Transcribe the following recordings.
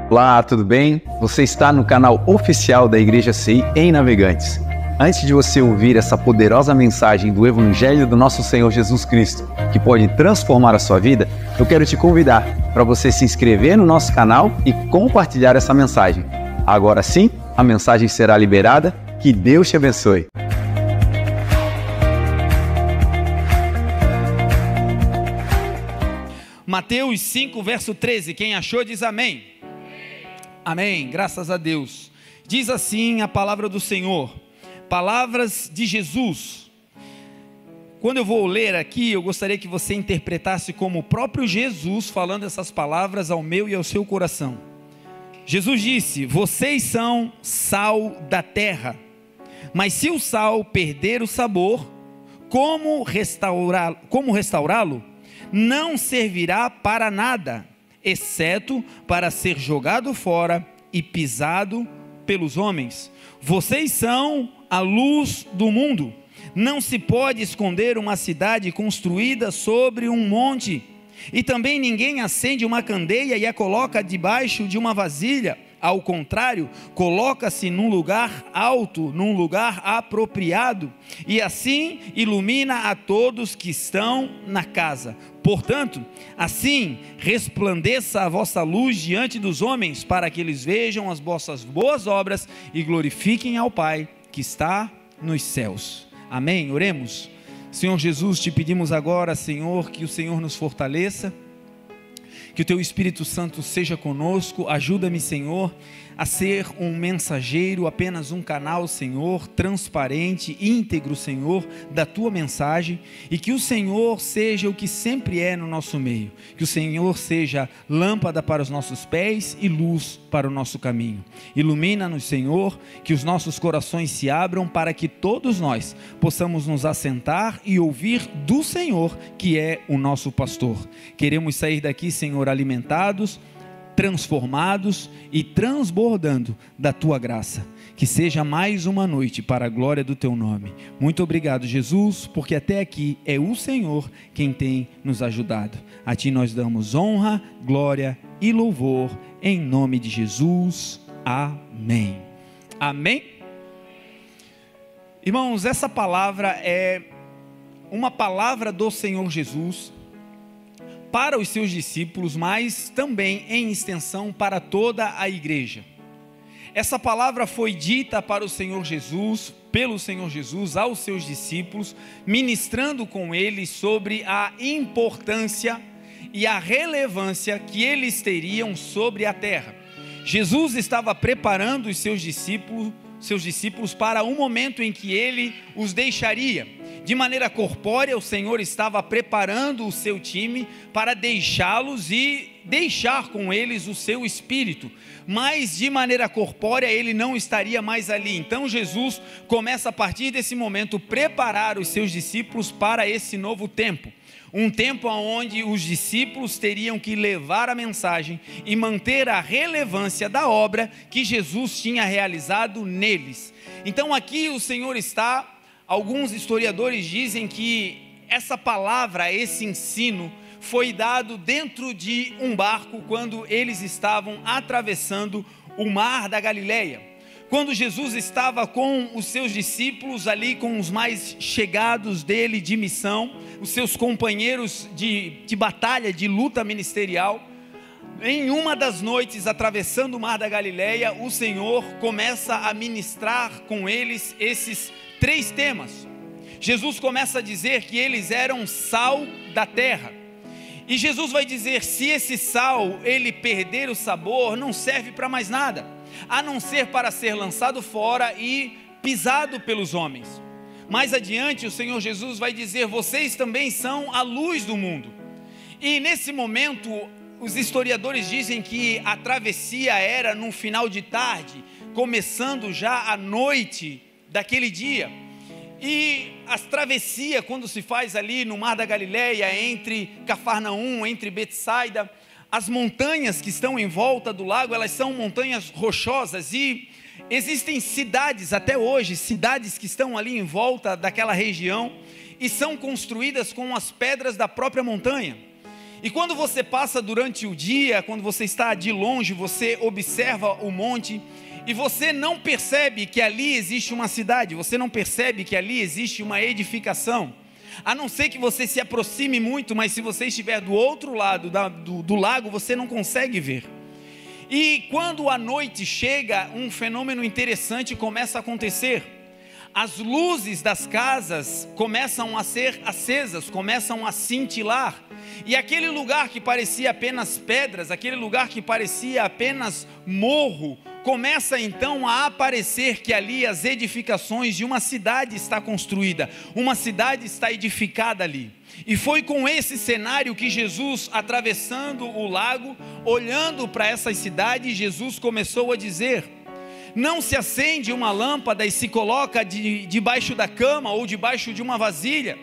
Olá, tudo bem? Você está no canal oficial da Igreja CI em Navegantes. Antes de você ouvir essa poderosa mensagem do Evangelho do nosso Senhor Jesus Cristo, que pode transformar a sua vida, eu quero te convidar para você se inscrever no nosso canal e compartilhar essa mensagem. Agora sim, a mensagem será liberada. Que Deus te abençoe. Mateus 5, verso 13, quem achou diz amém. Amém, graças a Deus. Diz assim a palavra do Senhor, palavras de Jesus. Quando eu vou ler aqui, eu gostaria que você interpretasse como o próprio Jesus falando essas palavras ao meu e ao seu coração. Jesus disse: vocês são sal da terra, mas se o sal perder o sabor, como restaurá-lo? Não servirá para nada, exceto para ser jogado fora e pisado pelos homens. Vocês são a luz do mundo. Não se pode esconder uma cidade construída sobre um monte. E também ninguém acende uma candeia e a coloca debaixo de uma vasilha. Ao contrário, coloca-se num lugar alto, num lugar apropriado, e assim ilumina a todos que estão na casa. Portanto, assim resplandeça a vossa luz diante dos homens, para que eles vejam as vossas boas obras e glorifiquem ao Pai que está nos céus. Amém? Oremos. Senhor Jesus, te pedimos agora, Senhor, que o Senhor nos fortaleça, que o Teu Espírito Santo seja conosco. Ajuda-me, Senhor, a ser um mensageiro, apenas um canal, Senhor, transparente, íntegro, Senhor, da Tua mensagem, e que o Senhor seja o que sempre é no nosso meio, que o Senhor seja lâmpada para os nossos pés e luz para o nosso caminho. Ilumina-nos, Senhor, que os nossos corações se abram para que todos nós possamos nos assentar e ouvir do Senhor, que é o nosso pastor. Queremos sair daqui, Senhor, alimentados, transformados e transbordando da Tua graça. Que seja mais uma noite para a glória do Teu nome. Muito obrigado, Jesus, porque até aqui é o Senhor quem tem nos ajudado. A Ti nós damos honra, glória e louvor, em nome de Jesus. Amém. Amém? Irmãos, essa palavra é uma palavra do Senhor Jesus para os seus discípulos, mas também em extensão para toda a igreja. Essa palavra foi dita para o Senhor Jesus, pelo Senhor Jesus aos seus discípulos, ministrando com eles sobre a importância e a relevância que eles teriam sobre a terra. Jesus estava preparando os seus discípulos para um momento em que ele os deixaria. De maneira corpórea, o Senhor estava preparando o seu time para deixá-los e deixar com eles o seu espírito, mas de maneira corpórea ele não estaria mais ali. Então Jesus começa a partir desse momento preparar os seus discípulos para esse novo tempo. Um tempo onde os discípulos teriam que levar a mensagem e manter a relevância da obra que Jesus tinha realizado neles. Então aqui o Senhor está... Alguns historiadores dizem que essa palavra, esse ensino, foi dado dentro de um barco quando eles estavam atravessando o mar da Galileia. Quando Jesus estava com os seus discípulos ali, com os mais chegados dele de missão, os seus companheiros de batalha, de luta ministerial, em uma das noites, atravessando o mar da Galileia, o Senhor começa a ministrar com eles esses 3 temas. Jesus começa a dizer que eles eram sal da terra. E Jesus vai dizer: se esse sal ele perder o sabor, não serve para mais nada, a não ser para ser lançado fora e pisado pelos homens. Mais adiante o Senhor Jesus vai dizer: vocês também são a luz do mundo. E nesse momento os historiadores dizem que a travessia era no final de tarde, começando já a noite daquele dia. E a travessia, quando se faz ali no mar da Galileia, entre Cafarnaum, entre Betsaida, as montanhas que estão em volta do lago, elas são montanhas rochosas, e existem cidades até hoje, cidades que estão ali em volta daquela região, e são construídas com as pedras da própria montanha. E quando você passa durante o dia, quando você está de longe, você observa o monte e você não percebe que ali existe uma cidade, você não percebe que ali existe uma edificação, a não ser que você se aproxime muito, mas se você estiver do outro lado do lago, você não consegue ver. E quando a noite chega, um fenômeno interessante começa a acontecer. As luzes das casas começam a ser acesas, começam a cintilar, e aquele lugar que parecia apenas pedras, aquele lugar que parecia apenas morro, começa então a aparecer que ali as edificações de uma cidade está construída, uma cidade está edificada ali. E foi com esse cenário que Jesus, atravessando o lago, olhando para essas cidades, Jesus começou a dizer: não se acende uma lâmpada e se coloca debaixo da cama ou debaixo de uma vasilha,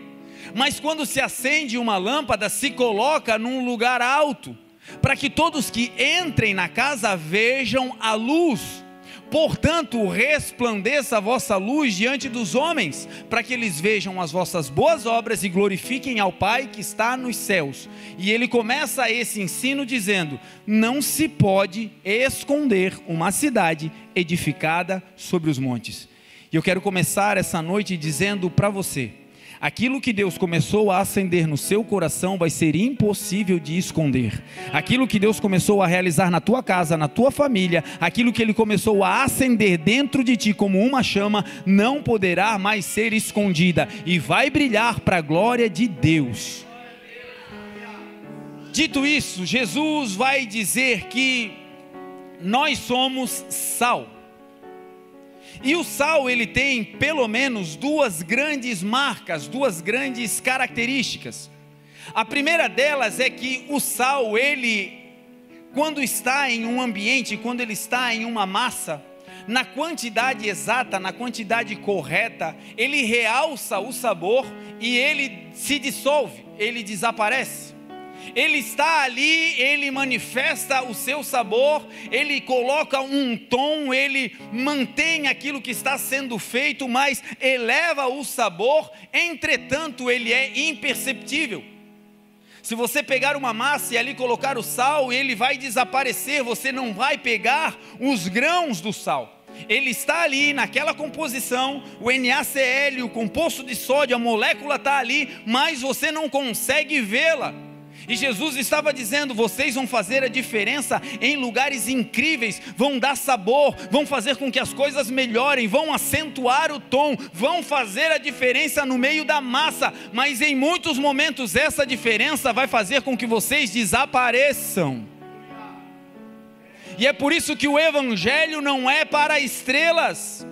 mas quando se acende uma lâmpada, se coloca num lugar alto, para que todos que entrem na casa vejam a luz. Portanto, resplandeça a vossa luz diante dos homens, para que eles vejam as vossas boas obras e glorifiquem ao Pai que está nos céus. E ele começa esse ensino dizendo: não se pode esconder uma cidade edificada sobre os montes. E eu quero começar essa noite dizendo para você: aquilo que Deus começou a acender no seu coração vai ser impossível de esconder. Aquilo que Deus começou a realizar na tua casa, na tua família, aquilo que Ele começou a acender dentro de ti como uma chama, não poderá mais ser escondida e vai brilhar para a glória de Deus. Dito isso, Jesus vai dizer que nós somos sal. E o sal, ele tem pelo menos duas grandes marcas, duas grandes características. A primeira delas é que o sal, ele, quando está em um ambiente, quando ele está em uma massa, na quantidade exata, na quantidade correta, ele realça o sabor e ele se dissolve, ele desaparece. Ele está ali, ele manifesta o seu sabor, ele coloca um tom, ele mantém aquilo que está sendo feito, mas eleva o sabor, entretanto ele é imperceptível. Se você pegar uma massa e ali colocar o sal, ele vai desaparecer, você não vai pegar os grãos do sal. Ele está ali naquela composição, o NaCl, o composto de sódio, a molécula está ali, mas você não consegue vê-la. E Jesus estava dizendo: vocês vão fazer a diferença em lugares incríveis, vão dar sabor, vão fazer com que as coisas melhorem, vão acentuar o tom, vão fazer a diferença no meio da massa, mas em muitos momentos essa diferença vai fazer com que vocês desapareçam. E é por isso que o Evangelho não é para estrelas.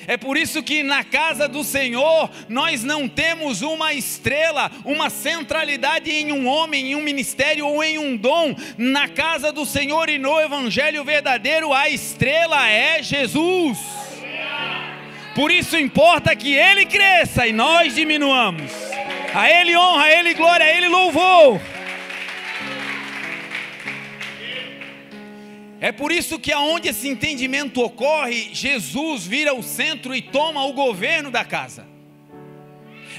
É por isso que na casa do Senhor nós não temos uma estrela, uma centralidade em um homem, em um ministério ou em um dom. Na casa do Senhor e no Evangelho verdadeiro, a estrela é Jesus. Por isso importa que Ele cresça e nós diminuamos. A Ele honra, a Ele glória, a Ele louvor. É por isso que aonde esse entendimento ocorre, Jesus vira o centro e toma o governo da casa.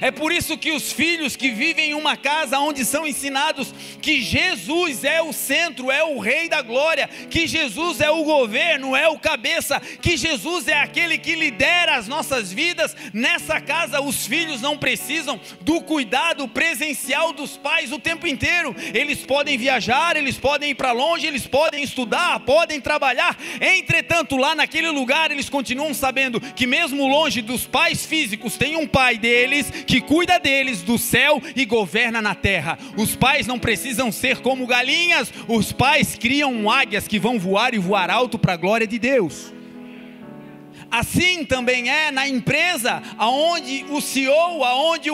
É por isso que os filhos que vivem em uma casa onde são ensinados que Jesus é o centro, é o Rei da glória, que Jesus é o governo, é o cabeça, que Jesus é aquele que lidera as nossas vidas, nessa casa os filhos não precisam do cuidado presencial dos pais o tempo inteiro. Eles podem viajar, eles podem ir para longe, eles podem estudar, podem trabalhar. Entretanto, lá naquele lugar eles continuam sabendo que mesmo longe dos pais físicos, tem um pai deles que cuida deles do céu e governa na terra. Os pais não precisam ser como galinhas, os pais criam águias que vão voar e voar alto para a glória de Deus. Assim também é na empresa, aonde o CEO, aonde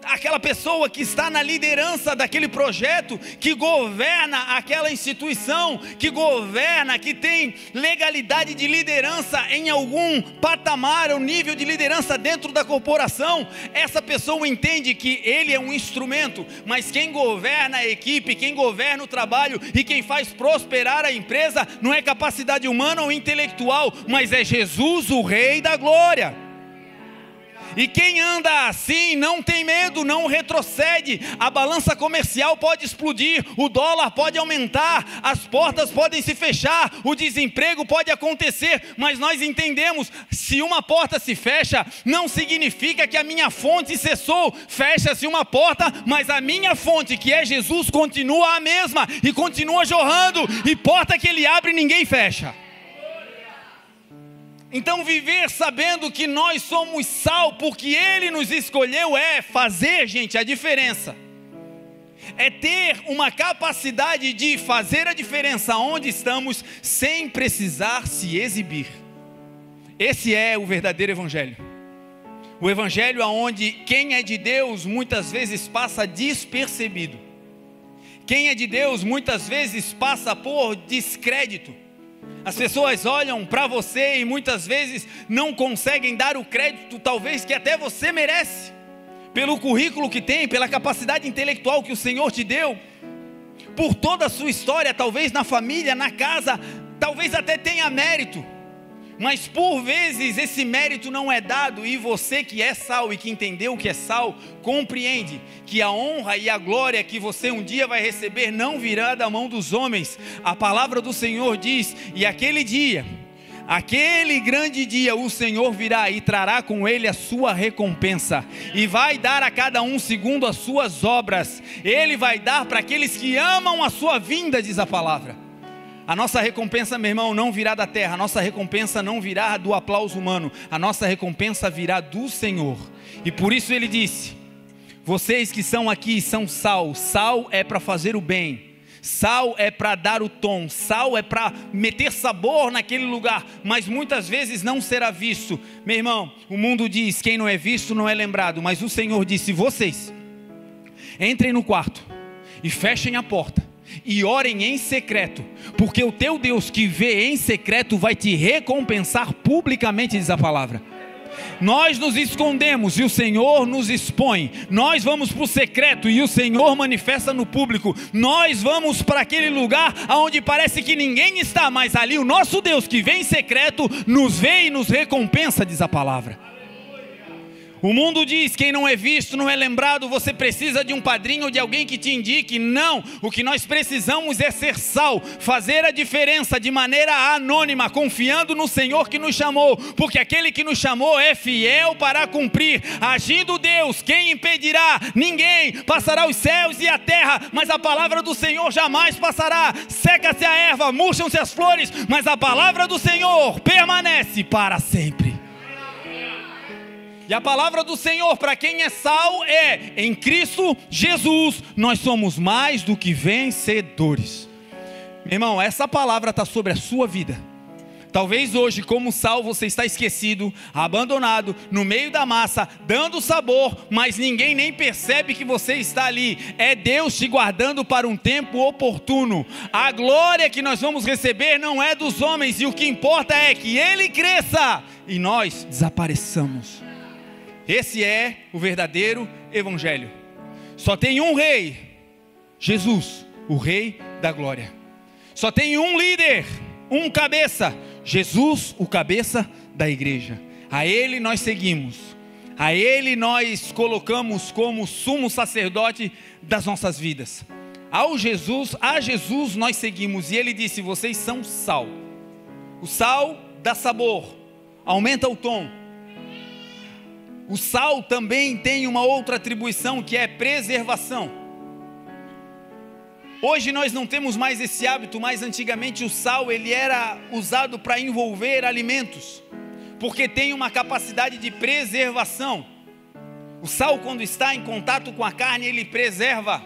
aquela pessoa que está na liderança daquele projeto, que governa aquela instituição, que governa, que tem legalidade de liderança em algum patamar ou nível de liderança dentro da corporação, essa pessoa entende que ele é um instrumento, mas quem governa a equipe, quem governa o trabalho e quem faz prosperar a empresa não é capacidade humana ou intelectual, mas é Jesus, o Rei da glória. E quem anda assim não tem medo, não retrocede. A balança comercial pode explodir, o dólar pode aumentar, as portas podem se fechar, o desemprego pode acontecer, mas nós entendemos, se uma porta se fecha, não significa que a minha fonte cessou. Fecha-se uma porta, mas a minha fonte, que é Jesus, continua a mesma e continua jorrando, e porta que Ele abre ninguém fecha. Então viver sabendo que nós somos sal, porque Ele nos escolheu, é fazer, gente, a diferença. É ter uma capacidade de fazer a diferença onde estamos, sem precisar se exibir. Esse é o verdadeiro evangelho. O evangelho onde quem é de Deus muitas vezes passa despercebido. Quem é de Deus muitas vezes passa por descrédito. As pessoas olham para você e muitas vezes não conseguem dar o crédito talvez que até você merece, pelo currículo que tem, pela capacidade intelectual que o Senhor te deu, por toda a sua história, talvez na família, na casa, talvez até tenha mérito, mas por vezes esse mérito não é dado, e você que é sal e que entendeu o que é sal, compreende que a honra e a glória que você um dia vai receber não virá da mão dos homens. A palavra do Senhor diz, e aquele dia, aquele grande dia, o Senhor virá e trará com Ele a sua recompensa, e vai dar a cada um segundo as suas obras. Ele vai dar para aqueles que amam a sua vinda, diz a palavra. A nossa recompensa, meu irmão, não virá da terra, a nossa recompensa não virá do aplauso humano, a nossa recompensa virá do Senhor. E por isso Ele disse, vocês que são aqui são sal. Sal é para fazer o bem, sal é para dar o tom, sal é para meter sabor naquele lugar, mas muitas vezes não será visto. Meu irmão, o mundo diz, quem não é visto não é lembrado, mas o Senhor disse, vocês entrem no quarto e fechem a porta e orem em secreto, porque o teu Deus que vê em secreto vai te recompensar publicamente, diz a palavra. Nós nos escondemos e o Senhor nos expõe. Nós vamos para o secreto e o Senhor manifesta no público. Nós vamos para aquele lugar onde parece que ninguém está, mas ali o nosso Deus que vem em secreto nos vê e nos recompensa, diz a palavra. O mundo diz, quem não é visto não é lembrado, você precisa de um padrinho ou de alguém que te indique. Não, o que nós precisamos é ser sal, fazer a diferença de maneira anônima, confiando no Senhor que nos chamou, porque aquele que nos chamou é fiel para cumprir. Agindo Deus, quem impedirá? Ninguém. Passará os céus e a terra, mas a palavra do Senhor jamais passará. Seca-se a erva, murcham-se as flores, mas a palavra do Senhor permanece para sempre. E a palavra do Senhor para quem é sal é, em Cristo Jesus, nós somos mais do que vencedores. Meu irmão, essa palavra está sobre a sua vida. Talvez hoje, como sal, você está esquecido, abandonado, no meio da massa, dando sabor, mas ninguém nem percebe que você está ali. É Deus te guardando para um tempo oportuno. A glória que nós vamos receber não é dos homens, e o que importa é que Ele cresça e nós desapareçamos. Esse é o verdadeiro evangelho. Só tem um rei, Jesus, o rei da glória. Só tem um líder, um cabeça, Jesus, o cabeça da igreja. A Ele nós seguimos, a Ele nós colocamos como sumo sacerdote das nossas vidas. A Jesus nós seguimos, e Ele disse, vocês são sal. O sal dá sabor, aumenta o tom. O sal também tem uma outra atribuição, que é preservação. Hoje nós não temos mais esse hábito, mas antigamente o sal ele era usado para envolver alimentos, porque tem uma capacidade de preservação. O sal, quando está em contato com a carne, ele preserva.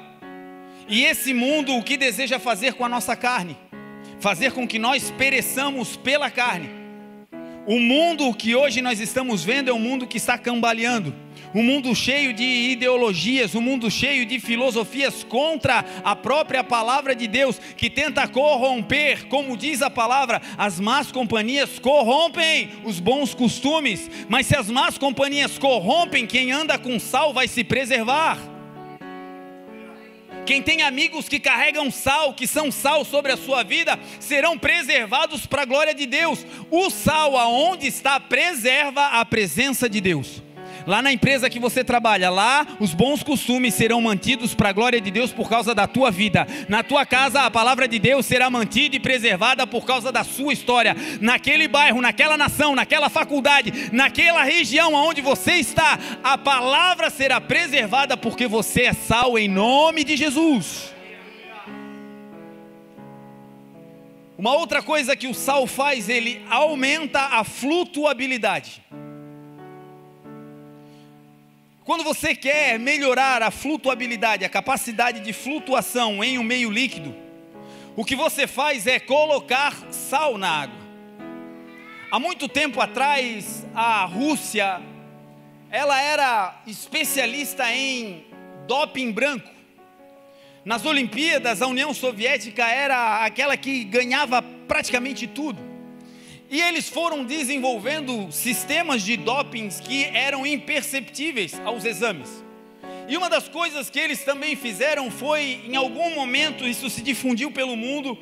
E esse mundo, o que deseja fazer com a nossa carne? Fazer com que nós pereçamos pela carne. O mundo que hoje nós estamos vendo é um mundo que está cambaleando, um mundo cheio de ideologias, um mundo cheio de filosofias contra a própria palavra de Deus, que tenta corromper, como diz a palavra, as más companhias corrompem os bons costumes, mas se as más companhias corrompem, quem anda com sal vai se preservar. Quem tem amigos que carregam sal, que são sal sobre a sua vida, serão preservados para a glória de Deus. O sal aonde está preserva a presença de Deus. lá na empresa que você trabalha, lá os bons costumes serão mantidos para a glória de Deus por causa da tua vida. Na tua casa a palavra de Deus será mantida e preservada por causa da sua história. Naquele bairro, naquela nação, naquela faculdade, naquela região onde você está, a palavra será preservada porque você é sal em nome de Jesus. Uma outra coisa que o sal faz, ele aumenta a flutuabilidade. Quando você quer melhorar a flutuabilidade, a capacidade de flutuação em um meio líquido, o que você faz é colocar sal na água. Há muito tempo atrás, a Rússia, ela era especialista em doping branco. Nas Olimpíadas, a União Soviética era aquela que ganhava praticamente tudo. E eles foram desenvolvendo sistemas de dopings que eram imperceptíveis aos exames. E uma das coisas que eles também fizeram foi, em algum momento, isso se difundiu pelo mundo,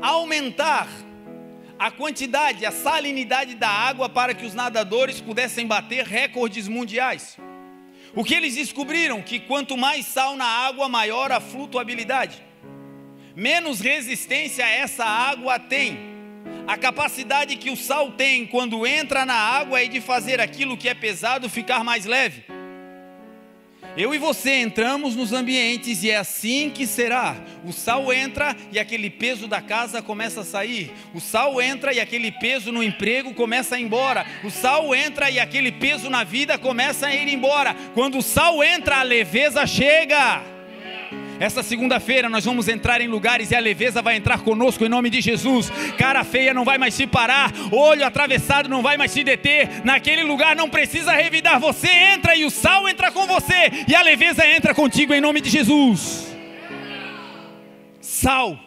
aumentar a quantidade, a salinidade da água para que os nadadores pudessem bater recordes mundiais. O que eles descobriram? Que quanto mais sal na água, maior a flutuabilidade. Menos resistência essa água tem. A capacidade que o sal tem quando entra na água é de fazer aquilo que é pesado ficar mais leve. Eu e você entramos nos ambientes e é assim que será. O sal entra e aquele peso da casa começa a sair. O sal entra e aquele peso no emprego começa a ir embora. O sal entra e aquele peso na vida começa a ir embora. Quando o sal entra, a leveza chega. Essa segunda-feira nós vamos entrar em lugares e a leveza vai entrar conosco em nome de Jesus. Cara feia não vai mais te parar, olho atravessado não vai mais te deter. Naquele lugar não precisa revidar, você entra e o sal entra com você e a leveza entra contigo em nome de Jesus. Sal,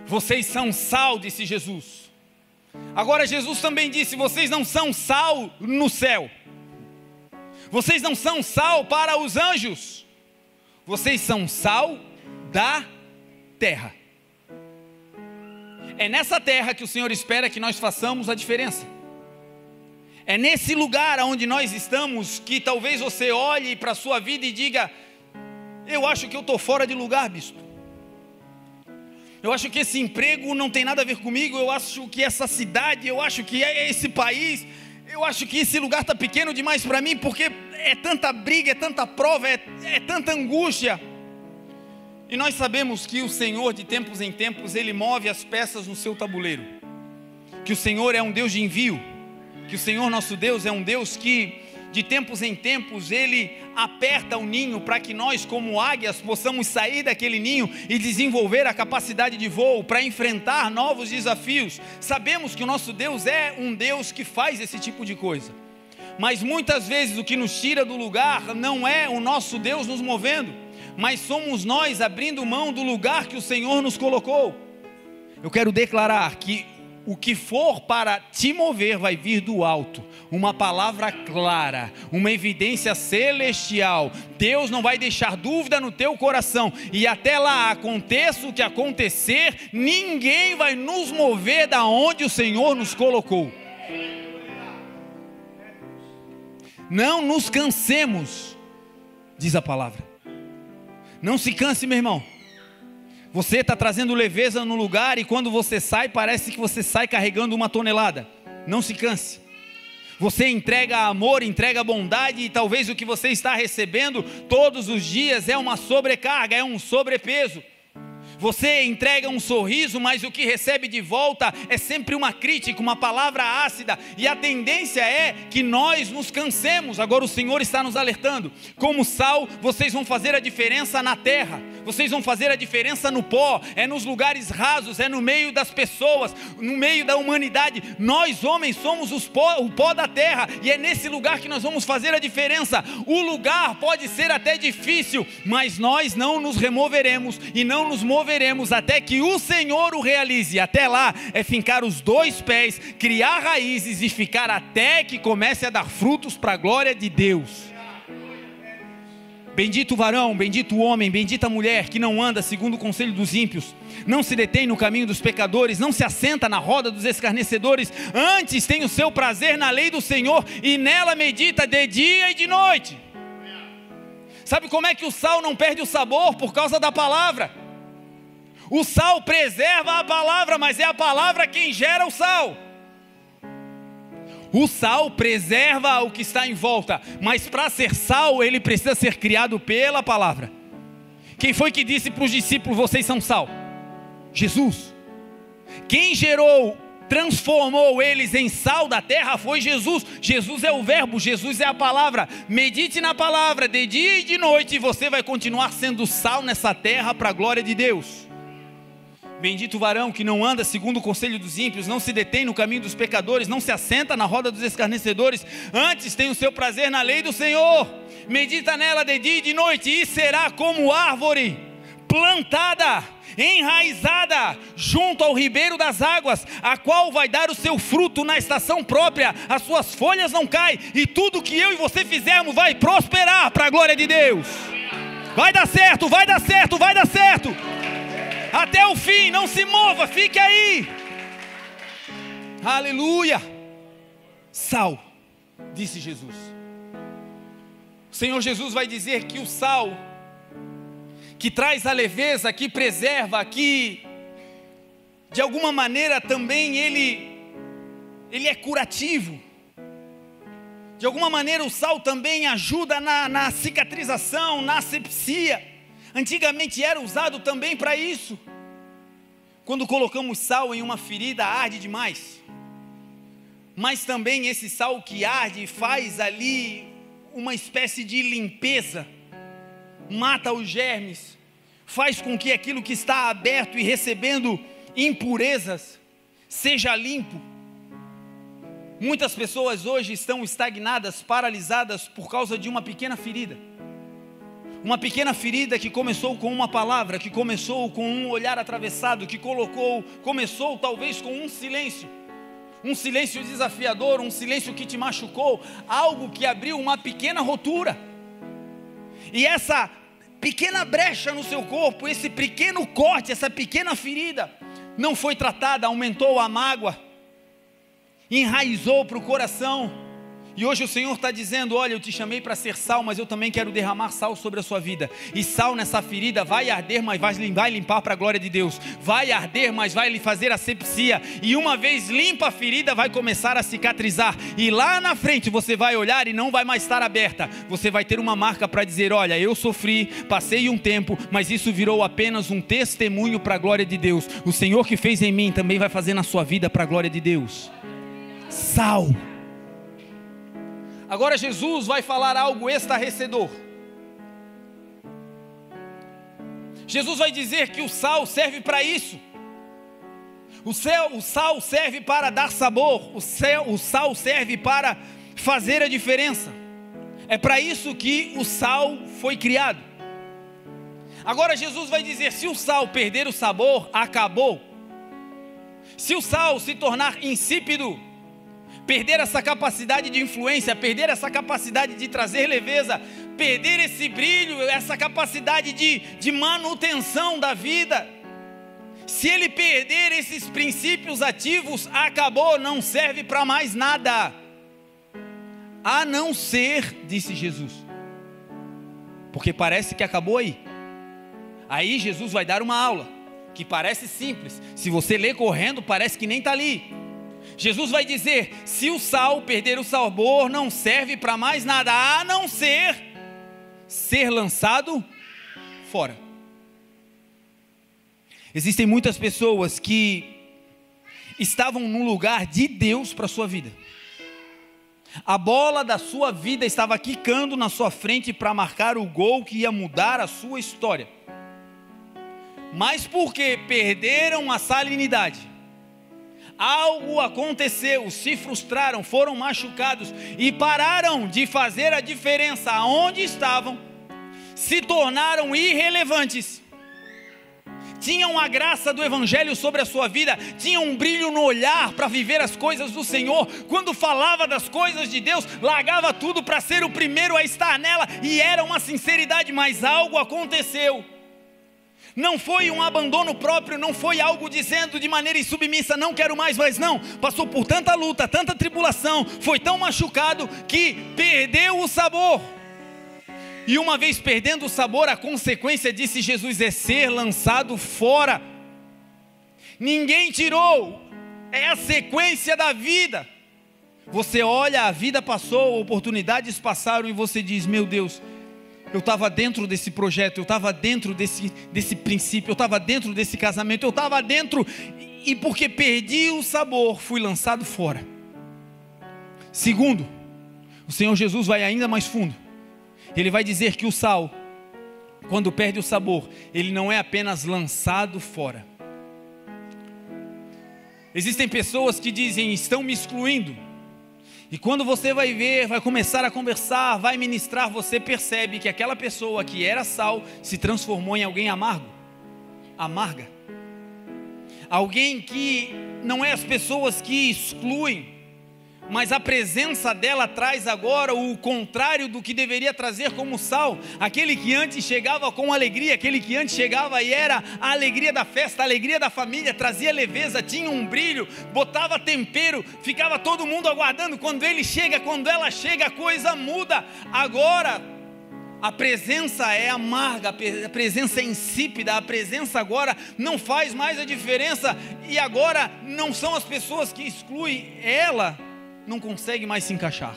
vocês são sal, disse Jesus. Agora Jesus também disse, vocês não são sal no céu, vocês não são sal para os anjos. Vocês são sal da terra. É nessa terra que o Senhor espera que nós façamos a diferença. É nesse lugar onde nós estamos que talvez você olhe para a sua vida e diga, eu acho que eu estou fora de lugar, bispo. Eu acho que esse emprego não tem nada a ver comigo, eu acho que essa cidade, eu acho que é esse país, eu acho que esse lugar está pequeno demais para mim, porque é tanta briga, é tanta prova, é tanta angústia. E nós sabemos que o Senhor, de tempos em tempos, Ele move as peças no seu tabuleiro. Que o Senhor é um Deus de envio. Que o Senhor nosso Deus é um Deus que, de tempos em tempos, Ele aperta o ninho para que nós, como águias, possamos sair daquele ninho e desenvolver a capacidade de voo para enfrentar novos desafios. Sabemos que o nosso Deus é um Deus que faz esse tipo de coisa. Mas muitas vezes o que nos tira do lugar não é o nosso Deus nos movendo, mas somos nós abrindo mão do lugar que o Senhor nos colocou. Eu quero declarar que o que for para te mover vai vir do alto, uma palavra clara, uma evidência celestial. Deus não vai deixar dúvida no teu coração, e até lá aconteça o que acontecer, ninguém vai nos mover da onde o Senhor nos colocou. Não nos cansemos, diz a palavra. Não se canse, meu irmão. Você está trazendo leveza no lugar e quando você sai, parece que você sai carregando 1 tonelada. Não se canse. Você entrega amor, entrega bondade e talvez o que você está recebendo todos os dias é uma sobrecarga, é um sobrepeso. Você entrega um sorriso, mas o que recebe de volta é sempre uma crítica, uma palavra ácida. E a tendência é que nós nos cansemos. Agora o Senhor está nos alertando. Como sal, vocês vão fazer a diferença na terra. Vocês vão fazer a diferença no pó. É nos lugares rasos, é no meio das pessoas, no meio da humanidade. Nós homens somos o pó da terra. E é nesse lugar que nós vamos fazer a diferença. O lugar pode ser até difícil, mas nós não nos removeremos e não nos moveremos até que o Senhor o realize. Até lá é fincar os 2 pés, criar raízes e ficar até que comece a dar frutos para a glória de Deus. Bendito o varão, bendito o homem, bendita a mulher que não anda segundo o conselho dos ímpios, não se detém no caminho dos pecadores, não se assenta na roda dos escarnecedores, antes tem o seu prazer na lei do Senhor e nela medita de dia e de noite. Sabe como é que o sal não perde o sabor? Por causa da palavra. O sal preserva a palavra, mas é a palavra quem gera o sal. O sal preserva o que está em volta, mas para ser sal, ele precisa ser criado pela palavra. Quem foi que disse para os discípulos, vocês são sal? Jesus. Quem gerou, transformou eles em sal da terra foi Jesus. Jesus é o verbo, Jesus é a palavra. Medite na palavra de dia e de noite, e você vai continuar sendo sal nessa terra para a glória de Deus. Bendito o varão que não anda segundo o conselho dos ímpios, não se detém no caminho dos pecadores, não se assenta na roda dos escarnecedores, antes tem o seu prazer na lei do Senhor, medita nela de dia e de noite, e será como árvore plantada, enraizada, junto ao ribeiro das águas, a qual vai dar o seu fruto na estação própria, as suas folhas não caem, e tudo que eu e você fizermos vai prosperar para a glória de Deus. Vai dar certo, vai dar certo, vai dar certo. Até o fim, não se mova, fique aí. Aleluia. Sal, disse Jesus. O Senhor Jesus vai dizer que o sal, que traz a leveza, que preserva, que de alguma maneira também ele é curativo. De alguma maneira o sal também ajuda na cicatrização, na asepsia. Antigamente era usado também para isso. Quando colocamos sal em uma ferida, arde demais. Mas também esse sal que arde faz ali uma espécie de limpeza, mata os germes, faz com que aquilo que está aberto e recebendo impurezas seja limpo. Muitas pessoas hoje estão estagnadas, paralisadas por causa de uma pequena ferida. Uma pequena ferida que começou com uma palavra, que começou com um olhar atravessado, que começou talvez com um silêncio desafiador, um silêncio que te machucou, algo que abriu uma pequena rotura. E essa pequena brecha no seu corpo, esse pequeno corte, essa pequena ferida, não foi tratada, aumentou a mágoa, enraizou para o coração. E hoje o Senhor está dizendo, olha, eu te chamei para ser sal, mas eu também quero derramar sal sobre a sua vida. E sal nessa ferida vai arder, mas vai limpar para a glória de Deus. Vai arder, mas vai lhe fazer asepsia. E uma vez limpa a ferida, vai começar a cicatrizar. E lá na frente você vai olhar e não vai mais estar aberta. Você vai ter uma marca para dizer, olha, eu sofri, passei um tempo, mas isso virou apenas um testemunho para a glória de Deus. O Senhor que fez em mim também vai fazer na sua vida para a glória de Deus. Sal. Agora Jesus vai falar algo estarrecedor. Jesus vai dizer que o sal serve para isso. O sal serve para dar sabor. O sal serve para fazer a diferença. É para isso que o sal foi criado. Agora Jesus vai dizer, se o sal perder o sabor, acabou. Se o sal se tornar insípido, perder essa capacidade de influência, perder essa capacidade de trazer leveza, perder esse brilho, essa capacidade de manutenção da vida, se ele perder esses princípios ativos, acabou, não serve para mais nada, a não ser, disse Jesus, porque parece que acabou aí. Aí Jesus vai dar uma aula, que parece simples, se você ler correndo, parece que nem está ali. Jesus vai dizer, se o sal perder o sabor, não serve para mais nada, a não ser lançado fora. Existem muitas pessoas que estavam num lugar de Deus para a sua vida. A bola da sua vida estava quicando na sua frente para marcar o gol que ia mudar a sua história. Mas porque perderam a salinidade, algo aconteceu, se frustraram, foram machucados e pararam de fazer a diferença aonde estavam, se tornaram irrelevantes, tinham a graça do Evangelho sobre a sua vida, tinham um brilho no olhar para viver as coisas do Senhor. Quando falava das coisas de Deus, largava tudo para ser o primeiro a estar nela, e era uma sinceridade, mas algo aconteceu. Não foi um abandono próprio, não foi algo dizendo de maneira insubmissa, não quero mais, mas não, passou por tanta luta, tanta tribulação, foi tão machucado que perdeu o sabor. E uma vez perdendo o sabor, a consequência, disse Jesus, é ser lançado fora. Ninguém tirou, é a sequência da vida. Você olha, a vida passou, oportunidades passaram, e você diz, meu Deus, eu estava dentro desse projeto, eu estava dentro desse princípio, eu estava dentro desse casamento, eu estava dentro, e porque perdi o sabor, fui lançado fora. Segundo, o Senhor Jesus vai ainda mais fundo. Ele vai dizer que o sal, quando perde o sabor, ele não é apenas lançado fora. Existem pessoas que dizem, estão me excluindo. E quando você vai ver, vai começar a conversar, vai ministrar, você percebe que aquela pessoa que era sal se transformou em alguém amargo, amarga. Alguém que não é as pessoas que excluem, mas a presença dela traz agora o contrário do que deveria trazer como sal. Aquele que antes chegava com alegria, aquele que antes chegava e era a alegria da festa, a alegria da família, trazia leveza, tinha um brilho, botava tempero, ficava todo mundo aguardando. Quando ele chega, quando ela chega, a coisa muda. Agora a presença é amarga, a presença é insípida, a presença agora não faz mais a diferença. E agora não são as pessoas que excluem, ela não consegue mais se encaixar,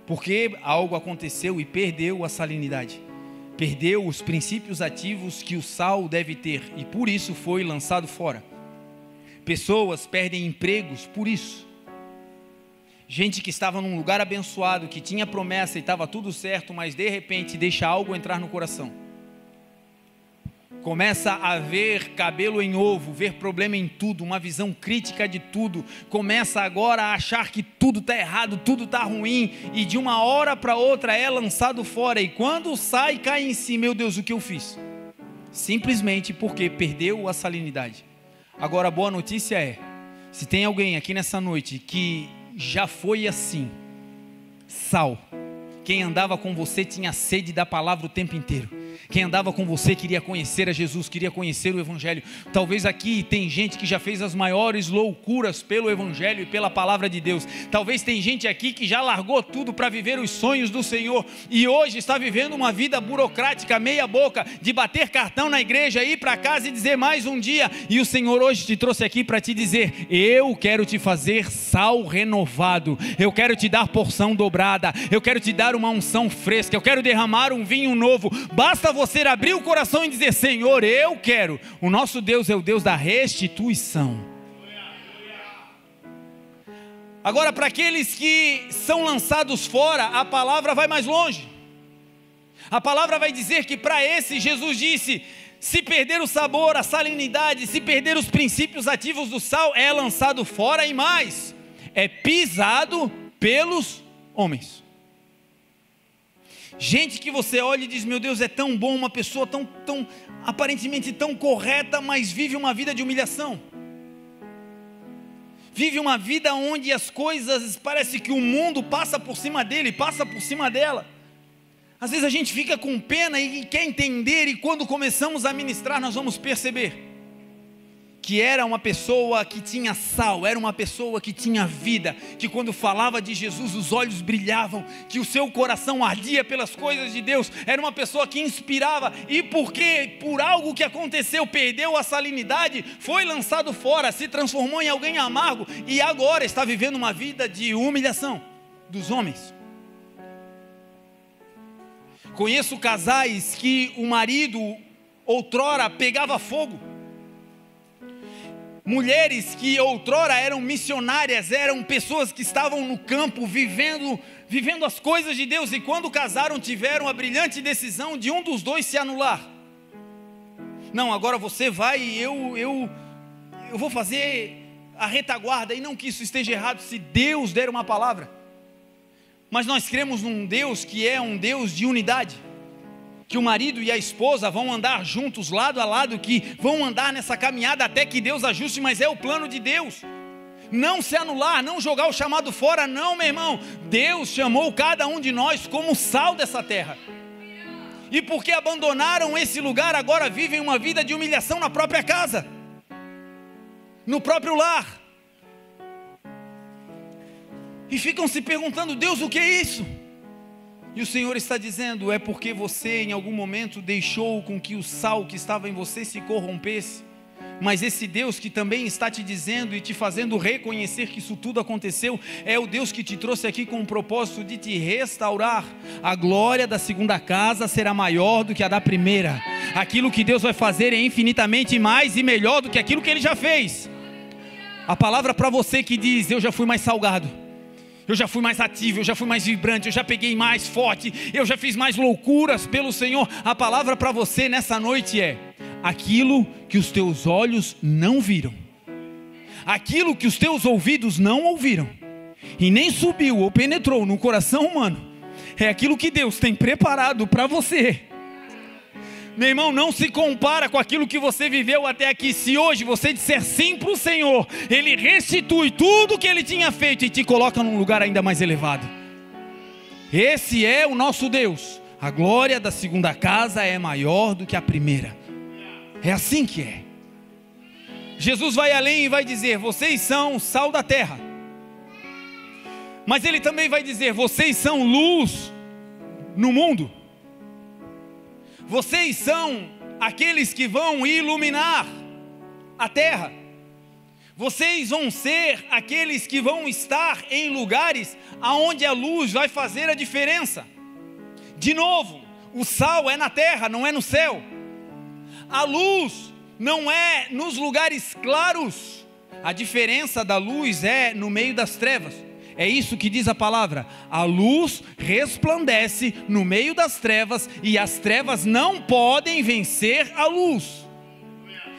porque algo aconteceu e perdeu a salinidade, perdeu os princípios ativos que o sal deve ter, e por isso foi lançado fora. Pessoas perdem empregos por isso. Gente que estava num lugar abençoado, que tinha promessa e estava tudo certo, mas de repente deixa algo entrar no coração. Começa a ver cabelo em ovo, ver problema em tudo, uma visão crítica de tudo. Começa agora a achar que tudo está errado, tudo está ruim, e de uma hora para outra é lançado fora. E quando sai, cai em si, meu Deus, o que eu fiz? Simplesmente porque perdeu a salinidade. Agora a boa notícia é, se tem alguém aqui nessa noite que já foi assim, sal, quem andava com você tinha sede da palavra o tempo inteiro. Quem andava com você queria conhecer a Jesus, queria conhecer o Evangelho. Talvez aqui tem gente que já fez as maiores loucuras pelo Evangelho e pela palavra de Deus. Talvez tem gente aqui que já largou tudo para viver os sonhos do Senhor, e hoje está vivendo uma vida burocrática, meia boca, de bater cartão na igreja, ir para casa e dizer mais um dia. E o Senhor hoje te trouxe aqui para te dizer, eu quero te fazer sal renovado, eu quero te dar porção dobrada, eu quero te dar uma unção fresca, eu quero derramar um vinho novo. Basta você abrir o coração e dizer, Senhor, eu quero. O nosso Deus é o Deus da restituição. Agora, para aqueles que são lançados fora, a palavra vai mais longe. A palavra vai dizer que para esse, Jesus disse, se perder o sabor, a salinidade, se perder os princípios ativos do sal, é lançado fora, e mais, é pisado pelos homens. Gente que você olha e diz, meu Deus, é tão bom, uma pessoa tão aparentemente tão correta, mas vive uma vida de humilhação. Vive uma vida onde as coisas, parece que o mundo passa por cima dele, passa por cima dela. Às vezes a gente fica com pena e quer entender, e quando começamos a ministrar, nós vamos perceber que era uma pessoa que tinha sal, era uma pessoa que tinha vida, que quando falava de Jesus os olhos brilhavam, que o seu coração ardia pelas coisas de Deus, era uma pessoa que inspirava, e porque por algo que aconteceu, perdeu a salinidade, foi lançado fora, se transformou em alguém amargo, e agora está vivendo uma vida de humilhação dos homens. Conheço casais que o marido outrora pegava fogo, mulheres que outrora eram missionárias, eram pessoas que estavam no campo vivendo as coisas de Deus, e quando casaram tiveram a brilhante decisão de um dos dois se anular. Não, agora você vai e eu vou fazer a retaguarda, e não que isso esteja errado se Deus der uma palavra, mas nós cremos num Deus que é um Deus de unidade, que o marido e a esposa vão andar juntos, lado a lado, que vão andar nessa caminhada até que Deus ajuste, mas é o plano de Deus. Não se anular, não jogar o chamado fora, não, meu irmão. Deus chamou cada um de nós como sal dessa terra. E porque abandonaram esse lugar, agora vivem uma vida de humilhação na própria casa, no próprio lar. E ficam se perguntando: Deus, o que é isso? E o Senhor está dizendo: é porque você em algum momento deixou com que o sal que estava em você se corrompesse. Mas esse Deus que também está te dizendo e te fazendo reconhecer que isso tudo aconteceu, é o Deus que te trouxe aqui com o propósito de te restaurar. A glória da segunda casa será maior do que a da primeira. Aquilo que Deus vai fazer é infinitamente mais e melhor do que aquilo que Ele já fez. A palavra para você que diz: eu já fui mais salgado, eu já fui mais ativo, eu já fui mais vibrante, eu já peguei mais forte, eu já fiz mais loucuras pelo Senhor. A palavra para você nessa noite é: aquilo que os teus olhos não viram, aquilo que os teus ouvidos não ouviram, e nem subiu ou penetrou no coração humano, é aquilo que Deus tem preparado para você. Meu irmão, não se compara com aquilo que você viveu até aqui. Se hoje você disser sim para o Senhor, Ele restitui tudo que Ele tinha feito e te coloca num lugar ainda mais elevado. Esse é o nosso Deus. A glória da segunda casa é maior do que a primeira. É assim que é. Jesus vai além e vai dizer: vocês são sal da terra. Mas Ele também vai dizer: vocês são luz no mundo. Vocês são aqueles que vão iluminar a terra. Vocês vão ser aqueles que vão estar em lugares aonde a luz vai fazer a diferença. De novo, o sal é na terra, não é no céu. A luz não é nos lugares claros. A diferença da luz é no meio das trevas. É isso que diz a palavra: a luz resplandece no meio das trevas, e as trevas não podem vencer a luz.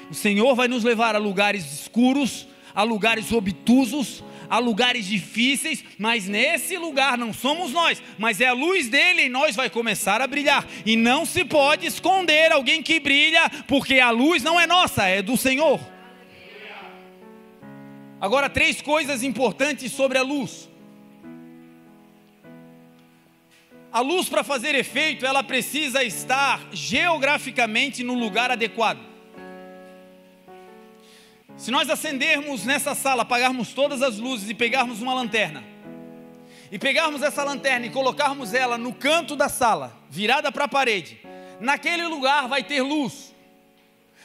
O Senhor vai nos levar a lugares escuros, a lugares obtusos, a lugares difíceis, mas nesse lugar não somos nós, mas é a luz dele em nós vai começar a brilhar. E não se pode esconder alguém que brilha, porque a luz não é nossa, é do Senhor. Agora, 3 coisas importantes sobre a luz. A luz, para fazer efeito, ela precisa estar geograficamente no lugar adequado. Se nós acendermos nessa sala, apagarmos todas as luzes e pegarmos uma lanterna, e pegarmos essa lanterna e colocarmos ela no canto da sala, virada para a parede, naquele lugar vai ter luz,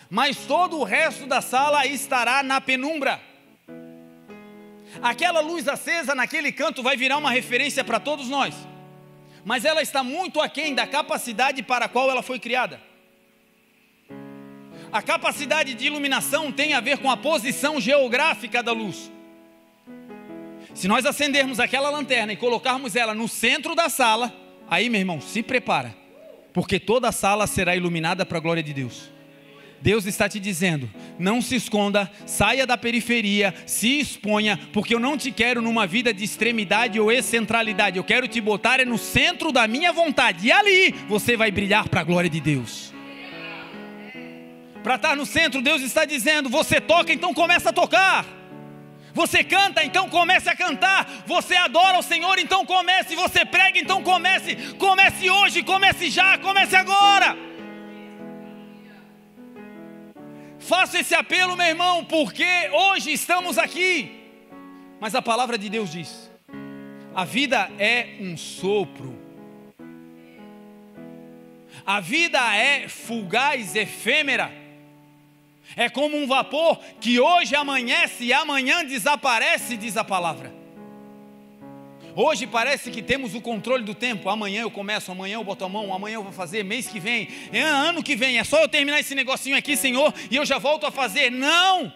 mas todo o resto da sala estará na penumbra. Aquela luz acesa naquele canto vai virar uma referência para todos nós, mas ela está muito aquém da capacidade para a qual ela foi criada. A capacidade de iluminação tem a ver com a posição geográfica da luz. Se nós acendermos aquela lanterna e colocarmos ela no centro da sala, aí, meu irmão, se prepara, porque toda a sala será iluminada para a glória de Deus. Deus está te dizendo: não se esconda, saia da periferia, se exponha, porque eu não te quero numa vida de extremidade ou excentralidade. Eu quero te botar no centro da minha vontade, e ali você vai brilhar para a glória de Deus. Para estar no centro, Deus está dizendo: você toca, então começa a tocar. Você canta, então comece a cantar. Você adora o Senhor, então comece. Você prega, então comece. Comece hoje, comece já, comece agora. Faça esse apelo, meu irmão, porque hoje estamos aqui. Mas a palavra de Deus diz: a vida é um sopro. A vida é fugaz, efêmera. É como um vapor que hoje amanhece e amanhã desaparece, diz a palavra. Hoje parece que temos o controle do tempo. Amanhã eu começo, amanhã eu boto a mão, amanhã eu vou fazer, mês que vem, ano que vem, é só eu terminar esse negocinho aqui, Senhor, e eu já volto a fazer. Não!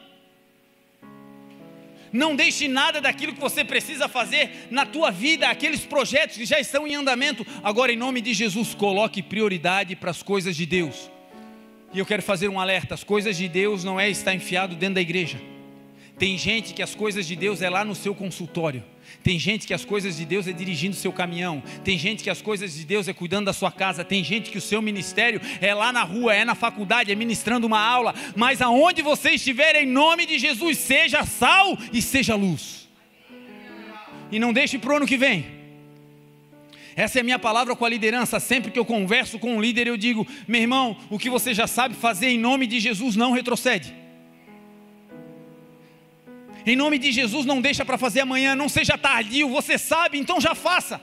Não deixe nada daquilo que você precisa fazer na tua vida, aqueles projetos que já estão em andamento. Agora, em nome de Jesus, coloque prioridade para as coisas de Deus. E eu quero fazer um alerta: as coisas de Deus não é estar enfiado dentro da igreja. Tem gente que as coisas de Deus é lá no seu consultório. Tem gente que as coisas de Deus é dirigindo o seu caminhão. Tem gente que as coisas de Deus é cuidando da sua casa. Tem gente que o seu ministério é lá na rua, é na faculdade, é ministrando uma aula. Mas aonde você estiver, em nome de Jesus, seja sal e seja luz. E não deixe para o ano que vem. Essa é a minha palavra com a liderança. Sempre que eu converso com um líder, eu digo: meu irmão, o que você já sabe fazer, em nome de Jesus, não retrocede. Em nome de Jesus, não deixa para fazer amanhã, não seja tardio, você sabe, então já faça.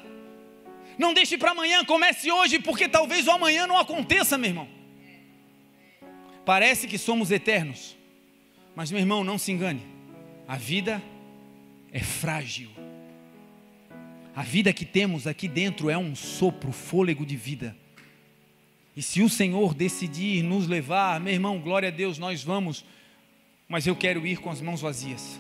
Não deixe para amanhã, comece hoje, porque talvez o amanhã não aconteça, meu irmão. Parece que somos eternos, mas meu irmão, não se engane, a vida é frágil. A vida que temos aqui dentro é um sopro, fôlego de vida. E se o Senhor decidir nos levar, meu irmão, glória a Deus, nós vamos, mas eu quero ir com as mãos vazias.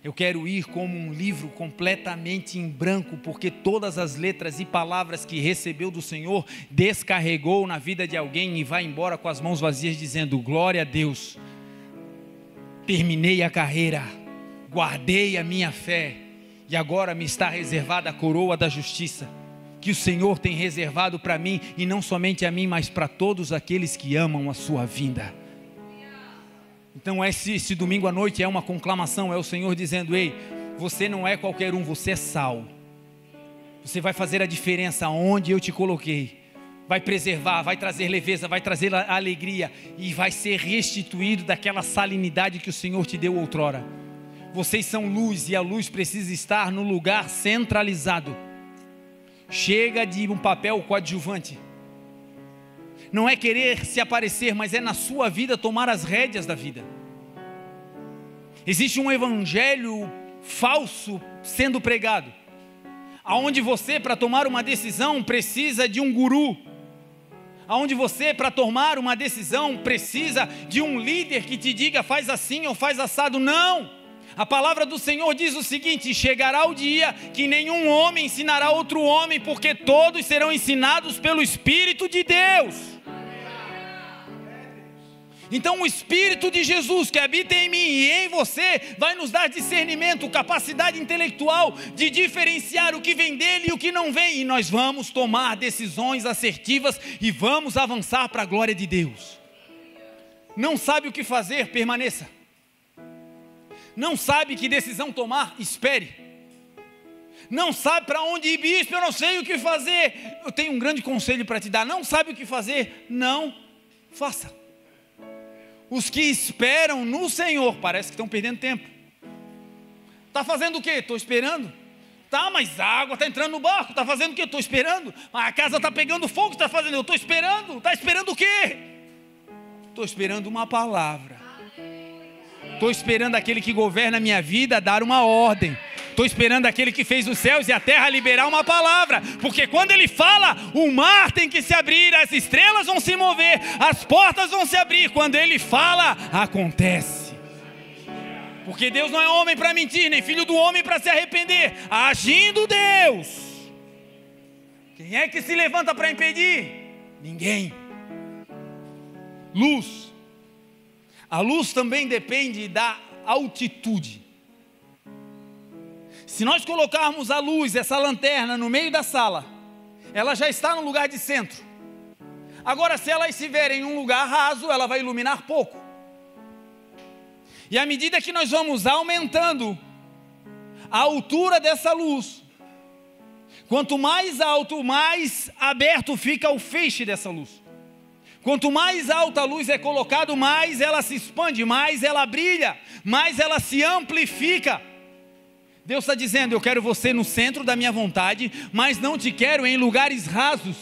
Eu quero ir como um livro completamente em branco, porque todas as letras e palavras que recebeu do Senhor, descarregou na vida de alguém e vai embora com as mãos vazias dizendo: glória a Deus, terminei a carreira, guardei a minha fé, e agora me está reservada a coroa da justiça, que o Senhor tem reservado para mim, e não somente a mim, mas para todos aqueles que amam a sua vinda. Então esse domingo à noite é uma conclamação, é o Senhor dizendo: ei, você não é qualquer um, você é sal. Você vai fazer a diferença onde eu te coloquei. Vai preservar, vai trazer leveza, vai trazer alegria, e vai ser restituído daquela salinidade que o Senhor te deu outrora. Vocês são luz, e a luz precisa estar no lugar centralizado. Chega de um papel coadjuvante. Não é querer se aparecer, mas é na sua vida tomar as rédeas da vida. Existe um evangelho falso sendo pregado, aonde você, para tomar uma decisão, precisa de um guru, aonde você, para tomar uma decisão, precisa de um líder que te diga: faz assim ou faz assado. Não! A palavra do Senhor diz o seguinte: chegará o dia que nenhum homem ensinará outro homem, porque todos serão ensinados pelo Espírito de Deus. Então o Espírito de Jesus que habita em mim e em você vai nos dar discernimento, capacidade intelectual de diferenciar o que vem dele e o que não vem, e nós vamos tomar decisões assertivas e vamos avançar para a glória de Deus. Não sabe o que fazer? Permaneça. Não sabe que decisão tomar? Espere. Não sabe para onde ir? Bispo, eu não sei o que fazer. Eu tenho um grande conselho para te dar: não sabe o que fazer? Não faça. Os que esperam no Senhor parece que estão perdendo tempo. Está fazendo o quê? Estou esperando. Tá, mas a água está entrando no barco. Está fazendo o quê? Estou esperando. A casa está pegando fogo. Está fazendo? Eu estou esperando. Está esperando o quê? Estou esperando uma palavra. Estou esperando aquele que governa a minha vida dar uma ordem. Estou esperando aquele que fez os céus e a terra liberar uma palavra, porque quando ele fala, o mar tem que se abrir, as estrelas vão se mover, as portas vão se abrir. Quando ele fala, acontece. Porque Deus não é homem para mentir, nem filho do homem para se arrepender. Agindo Deus, quem é que se levanta para impedir? Ninguém. Luz. A luz também depende da altitude. Se nós colocarmos a luz, essa lanterna, no meio da sala, ela já está no lugar de centro. Agora, se ela estiver em um lugar raso, ela vai iluminar pouco. E à medida que nós vamos aumentando a altura dessa luz, quanto mais alto, mais aberto fica o feixe dessa luz. Quanto mais alta a luz é colocada, mais ela se expande, mais ela brilha, mais ela se amplifica. Deus está dizendo: eu quero você no centro da minha vontade, mas não te quero em lugares rasos.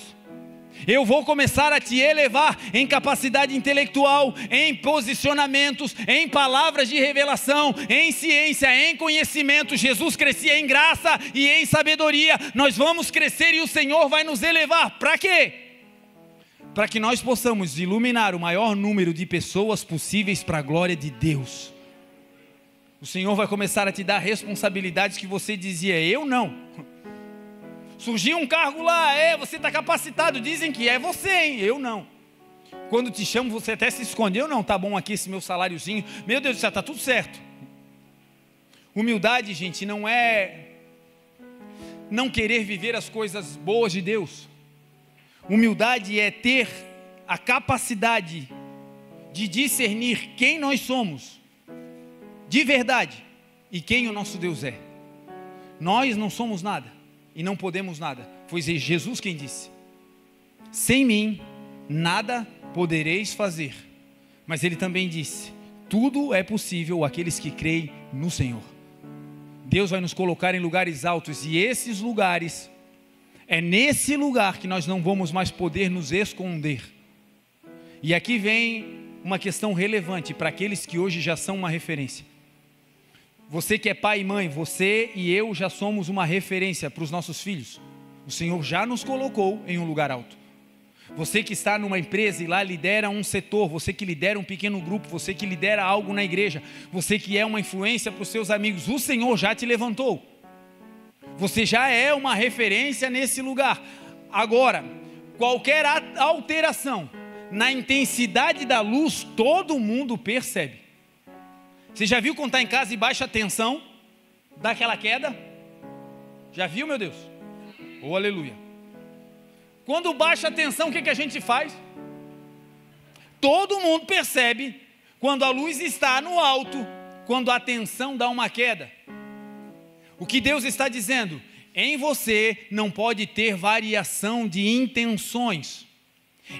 Eu vou começar a te elevar em capacidade intelectual, em posicionamentos, em palavras de revelação, em ciência, em conhecimento. Jesus crescia em graça e em sabedoria. Nós vamos crescer e o Senhor vai nos elevar. Para quê? Para que nós possamos iluminar o maior número de pessoas possíveis para a glória de Deus. O Senhor vai começar a te dar responsabilidades que você dizia: eu não. Surgiu um cargo lá, você está capacitado, dizem que é você, hein? Eu não. Quando te chamo, você até se esconde. Eu não, tá bom aqui esse meu saláriozinho. Meu Deus do céu, está tudo certo. Humildade, gente, não é não querer viver as coisas boas de Deus. Humildade é ter a capacidade de discernir quem nós somos de verdade e quem o nosso Deus é. Nós não somos nada e não podemos nada. Foi Jesus quem disse: sem mim nada podereis fazer. Mas ele também disse: tudo é possível àqueles que creem no Senhor. Deus vai nos colocar em lugares altos, e esses lugares, é nesse lugar que nós não vamos mais poder nos esconder. E aqui vem uma questão relevante para aqueles que hoje já são uma referência. Você que é pai e mãe, você e eu já somos uma referência para os nossos filhos. O Senhor já nos colocou em um lugar alto. Você que está numa empresa e lá lidera um setor, você que lidera um pequeno grupo, você que lidera algo na igreja, você que é uma influência para os seus amigos, o Senhor já te levantou. Você já é uma referência nesse lugar. Agora, qualquer alteração na intensidade da luz, todo mundo percebe. Você já viu quando está em casa e baixa a tensão, dá aquela queda? Já viu, meu Deus? Oh, aleluia. Quando baixa a tensão, o que a gente faz? Todo mundo percebe quando a luz está no alto, quando a tensão dá uma queda. O que Deus está dizendo? Em você não pode ter variação de intenções.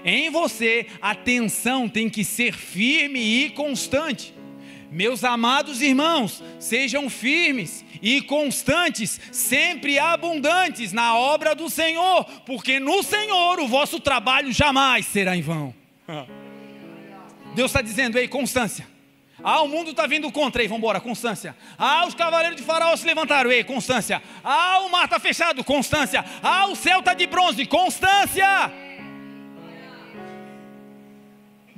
Em você a tensão tem que ser firme e constante. Meus amados irmãos, sejam firmes e constantes, sempre abundantes na obra do Senhor, porque no Senhor o vosso trabalho jamais será em vão. Deus está dizendo: ei, constância. O mundo está vindo contra, ei, vamos embora, constância. Os cavaleiros de Faraó se levantaram, ei, constância. O mar está fechado, constância. O céu está de bronze, constância.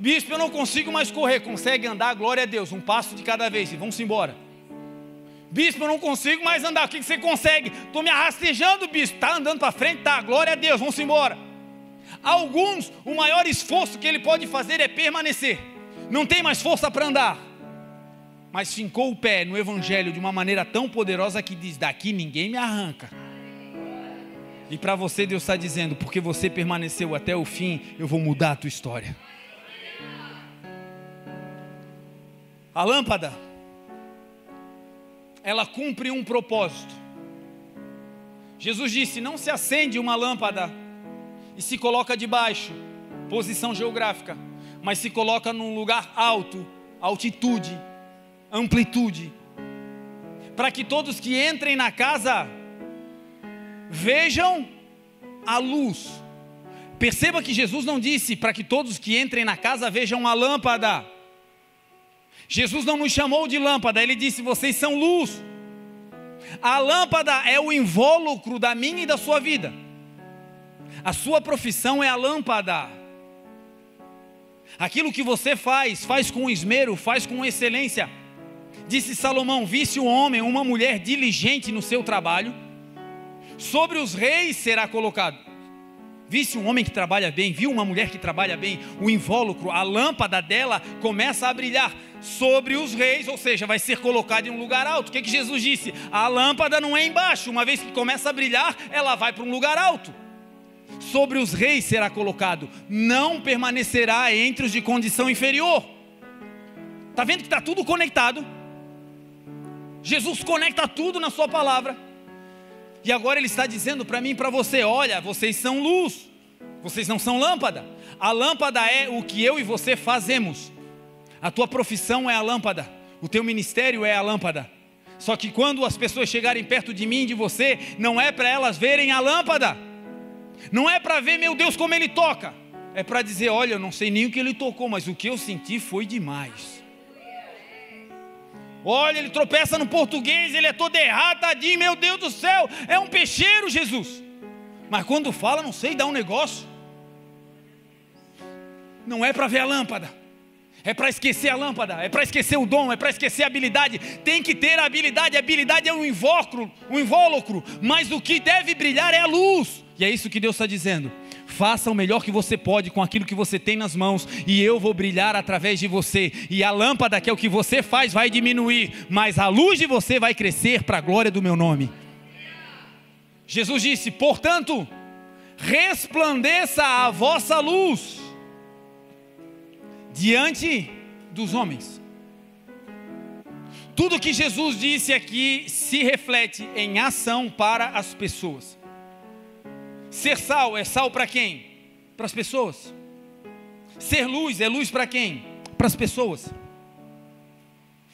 Bispo, eu não consigo mais correr. Consegue andar, glória a Deus, um passo de cada vez, e vamos embora. Bispo, eu não consigo mais andar. O que você consegue? Estou me arrastejando, bispo. Está andando para frente? Tá, glória a Deus, vamos embora. Alguns, o maior esforço que ele pode fazer é permanecer. Não tem mais força para andar, mas fincou o pé no Evangelho de uma maneira tão poderosa que diz: daqui ninguém me arranca. E para você Deus está dizendo: porque você permaneceu até o fim, eu vou mudar a tua história. A lâmpada, ela cumpre um propósito. Jesus disse: não se acende uma lâmpada e se coloca debaixo, posição geográfica, mas se coloca num lugar alto, altitude, amplitude, para que todos que entrem na casa vejam a luz. Perceba que Jesus não disse para que todos que entrem na casa vejam a lâmpada. Jesus não nos chamou de lâmpada, ele disse: vocês são luz. A lâmpada é o invólucro da minha e da sua vida. A sua profissão é a lâmpada. Aquilo que você faz com esmero, faz com excelência. Disse Salomão: visse o homem, uma mulher diligente no seu trabalho, sobre os reis será colocado. Visse um homem que trabalha bem, viu uma mulher que trabalha bem, o invólucro, a lâmpada dela começa a brilhar sobre os reis, ou seja, vai ser colocado em um lugar alto. O que Jesus disse? A lâmpada não é embaixo, uma vez que começa a brilhar, ela vai para um lugar alto. Sobre os reis será colocado, não permanecerá entre os de condição inferior. Está vendo que está tudo conectado? Jesus conecta tudo na sua palavra. E agora ele está dizendo para mim e para você: olha, vocês são luz, vocês não são lâmpada. A lâmpada é o que eu e você fazemos. A tua profissão é a lâmpada, o teu ministério é a lâmpada. Só que quando as pessoas chegarem perto de mim e de você, não é para elas verem a lâmpada, não é para ver, meu Deus, como ele toca. É para dizer: olha, eu não sei nem o que ele tocou, mas o que eu senti foi demais. Olha, ele tropeça no português, ele é todo errado, tadinho, meu Deus do céu, é um peixeiro, Jesus. Mas quando fala, não sei, dá um negócio. Não é para ver a lâmpada, é para esquecer a lâmpada, é para esquecer o dom, é para esquecer a habilidade. Tem que ter a habilidade é um invólucro, mas o que deve brilhar é a luz. E é isso que Deus está dizendo: faça o melhor que você pode com aquilo que você tem nas mãos, e eu vou brilhar através de você, e a lâmpada que é o que você faz vai diminuir, mas a luz de você vai crescer para a glória do meu nome. Jesus disse: portanto, resplandeça a vossa luz diante dos homens. Tudo que Jesus disse aqui se reflete em ação para as pessoas. Ser sal é sal para quem? Para as pessoas. Ser luz é luz para quem? Para as pessoas.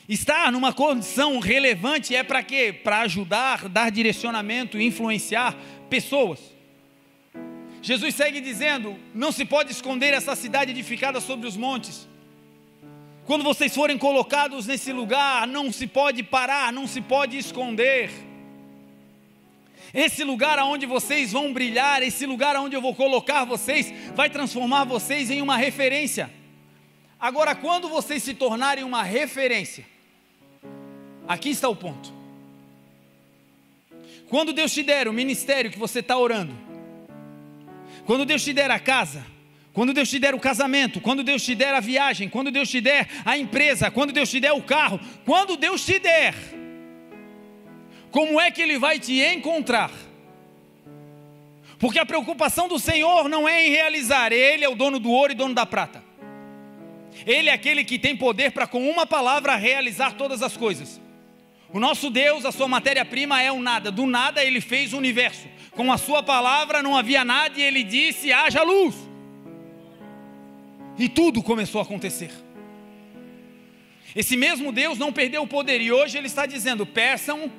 Estar numa condição relevante é para quê? Para ajudar, dar direcionamento, influenciar pessoas. Jesus segue dizendo: não se pode esconder essa cidade edificada sobre os montes. Quando vocês forem colocados nesse lugar, não se pode parar, não se pode esconder. Esse lugar aonde vocês vão brilhar, esse lugar aonde eu vou colocar vocês, vai transformar vocês em uma referência. Agora, quando vocês se tornarem uma referência, aqui está o ponto. Quando Deus te der o ministério que você está orando, quando Deus te der a casa, quando Deus te der o casamento, quando Deus te der a viagem, quando Deus te der a empresa, quando Deus te der o carro, quando Deus te der, como é que Ele vai te encontrar? Porque a preocupação do Senhor não é em realizar, Ele é o dono do ouro e dono da prata. Ele é aquele que tem poder para com uma palavra realizar todas as coisas. O nosso Deus, a sua matéria-prima é o nada. Do nada Ele fez o universo. Com a sua palavra não havia nada e Ele disse: haja luz. E tudo começou a acontecer. Esse mesmo Deus não perdeu o poder, e hoje Ele está dizendo: peçam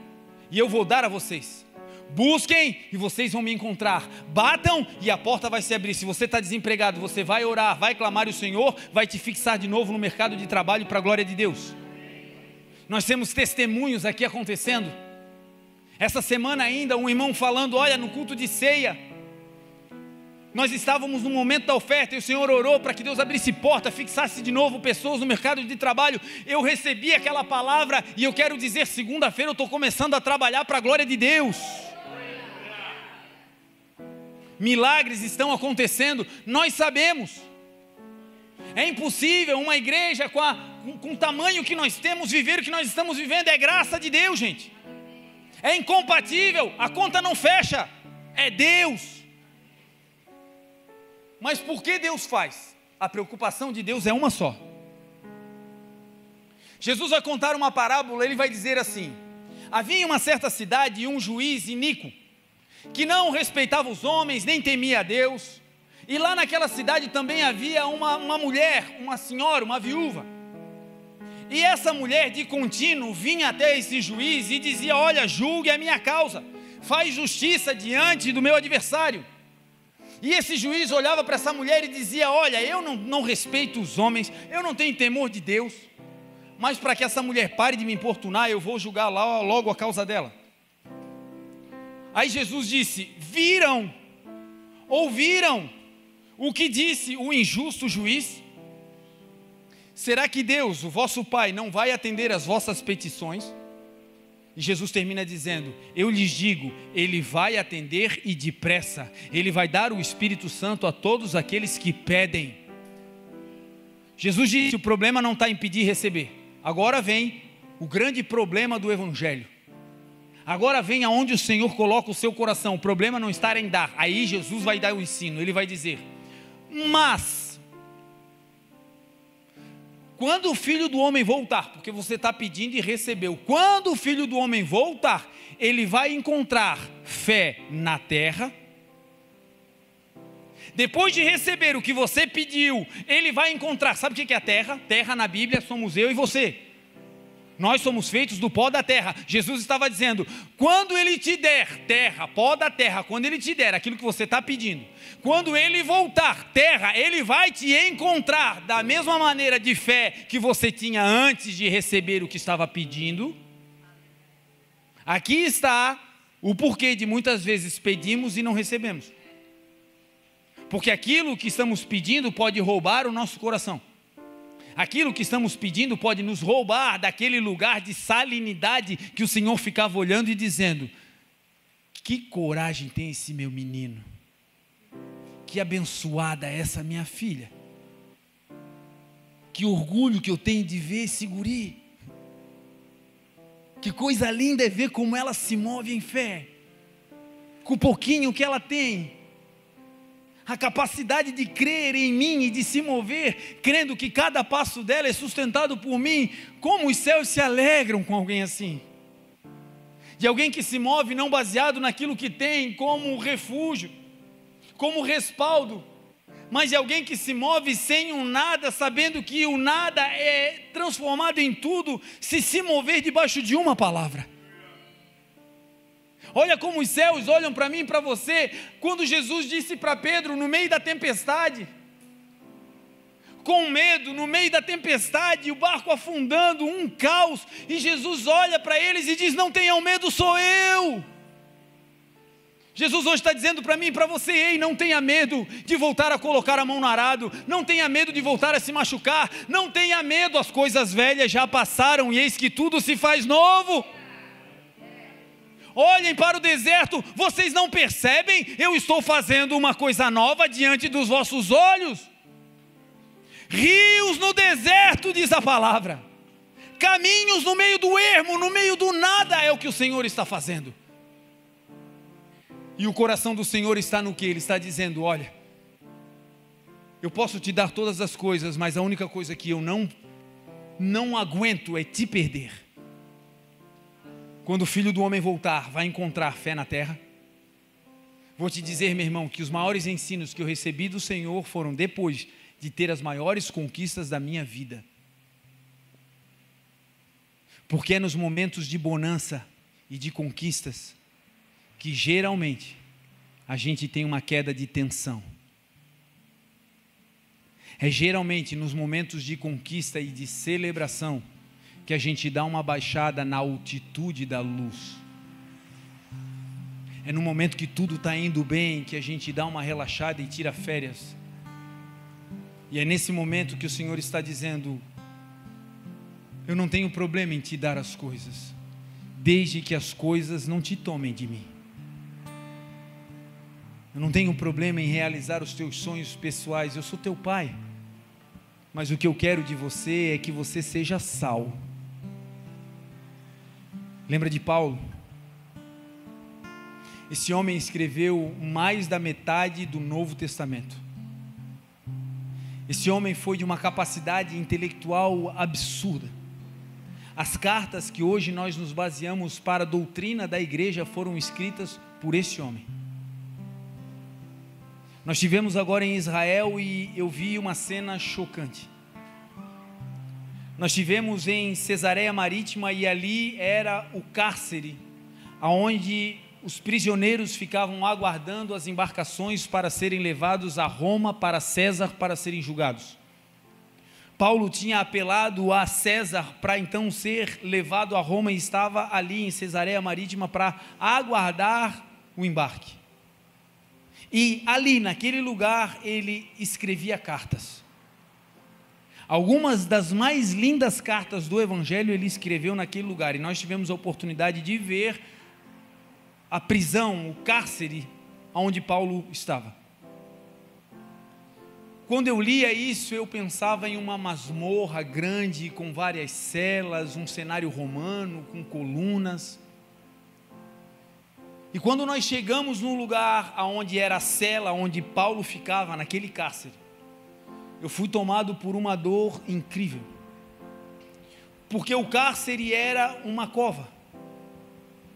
e eu vou dar a vocês. Busquem e vocês vão me encontrar. Batam e a porta vai se abrir. Se você está desempregado, você vai orar, vai clamar, e o Senhor vai te fixar de novo no mercado de trabalho para a glória de Deus. Nós temos testemunhos aqui acontecendo. Essa semana ainda um irmão falando: olha, no culto de ceia, nós estávamos no momento da oferta e o Senhor orou para que Deus abrisse porta, fixasse de novo pessoas no mercado de trabalho. Eu recebi aquela palavra e eu quero dizer, segunda-feira eu estou começando a trabalhar para a glória de Deus. Milagres estão acontecendo, nós sabemos. É impossível uma igreja com o tamanho que nós temos viver o que nós estamos vivendo. É graça de Deus, gente. É incompatível, a conta não fecha, é Deus. Mas por que Deus faz? A preocupação de Deus é uma só. Jesus vai contar uma parábola, ele vai dizer assim: havia em uma certa cidade um juiz iníquo, que não respeitava os homens, nem temia a Deus. E lá naquela cidade também havia uma mulher, uma senhora, uma viúva. E essa mulher de contínuo vinha até esse juiz e dizia: olha, julgue a minha causa, faz justiça diante do meu adversário. E esse juiz olhava para essa mulher e dizia: olha, eu não respeito os homens, eu não tenho temor de Deus, mas para que essa mulher pare de me importunar, eu vou julgar lá logo a causa dela. Aí Jesus disse: ouviram o que disse o injusto juiz? Será que Deus, o vosso Pai, não vai atender às vossas petições? E Jesus termina dizendo: eu lhes digo, Ele vai atender e depressa. Ele vai dar o Espírito Santo a todos aqueles que pedem. Jesus disse: o problema não está em pedir e receber. Agora vem o grande problema do Evangelho. Agora vem aonde o Senhor coloca o seu coração. O problema não está em dar. Aí Jesus vai dar o ensino. Ele vai dizer: mas quando o Filho do Homem voltar, porque você está pedindo e recebeu, quando o Filho do Homem voltar, Ele vai encontrar fé na terra. Depois de receber o que você pediu, Ele vai encontrar, sabe o que é a terra? Terra na Bíblia somos eu e você. Nós somos feitos do pó da terra. Jesus estava dizendo: quando Ele te der terra, pó da terra, quando Ele te der aquilo que você está pedindo, quando Ele voltar terra, Ele vai te encontrar da mesma maneira de fé que você tinha antes de receber o que estava pedindo. Aqui está o porquê de muitas vezes pedimos e não recebemos. Porque aquilo que estamos pedindo pode roubar o nosso coração. Aquilo que estamos pedindo pode nos roubar daquele lugar de salinidade que o Senhor ficava olhando e dizendo: que coragem tem esse meu menino, que abençoada é essa minha filha. Que orgulho que eu tenho de ver esse guri. Que coisa linda é ver como ela se move em fé. Com o pouquinho que ela tem. A capacidade de crer em mim e de se mover, crendo que cada passo dela é sustentado por mim. Como os céus se alegram com alguém assim. De alguém que se move não baseado naquilo que tem como refúgio, como respaldo, mas de alguém que se move sem um nada, sabendo que o nada é transformado em tudo, se mover debaixo de uma palavra. Olha como os céus olham para mim e para você, quando Jesus disse para Pedro, no meio da tempestade, com medo, no meio da tempestade, o barco afundando, um caos, e Jesus olha para eles e diz: não tenham medo, sou eu. Jesus hoje está dizendo para mim e para você: ei, não tenha medo de voltar a colocar a mão no arado, não tenha medo de voltar a se machucar, não tenha medo, as coisas velhas já passaram e eis que tudo se faz novo. Olhem para o deserto, vocês não percebem? Eu estou fazendo uma coisa nova diante dos vossos olhos. Rios no deserto, diz a palavra, caminhos no meio do ermo, no meio do nada, é o que o Senhor está fazendo. E o coração do Senhor está no que? Ele está dizendo: olha, eu posso te dar todas as coisas, mas a única coisa que eu não aguento é te perder. Quando o Filho do Homem voltar, vai encontrar fé na terra? Vou te dizer, meu irmão, que os maiores ensinos que eu recebi do Senhor foram depois de ter as maiores conquistas da minha vida. Porque é nos momentos de bonança e de conquistas que geralmente a gente tem uma queda de tensão. É geralmente nos momentos de conquista e de celebração que a gente dá uma baixada na altitude da luz. É no momento que tudo está indo bem que a gente dá uma relaxada e tira férias. E é nesse momento que o Senhor está dizendo: eu não tenho problema em te dar as coisas, desde que as coisas não te tomem de mim. Eu não tenho problema em realizar os teus sonhos pessoais, eu sou teu pai. Mas o que eu quero de você é que você seja sal. Lembra de Paulo? Esse homem escreveu mais da metade do Novo Testamento. Esse homem foi de uma capacidade intelectual absurda. As cartas que hoje nós nos baseamos para a doutrina da igreja foram escritas por esse homem. Nós estivemos agora em Israel e eu vi uma cena chocante. Nós estivemos em Cesareia Marítima e ali era o cárcere, onde os prisioneiros ficavam aguardando as embarcações para serem levados a Roma, para César, para serem julgados. Paulo tinha apelado a César para então ser levado a Roma e estava ali em Cesareia Marítima para aguardar o embarque. E ali naquele lugar ele escrevia cartas. Algumas das mais lindas cartas do Evangelho ele escreveu naquele lugar, e nós tivemos a oportunidade de ver a prisão, o cárcere onde Paulo estava. Quando eu lia isso, eu pensava em uma masmorra grande, com várias celas, um cenário romano, com colunas. E quando nós chegamos no lugar onde era a cela, onde Paulo ficava, naquele cárcere, eu fui tomado por uma dor incrível, porque o cárcere era uma cova,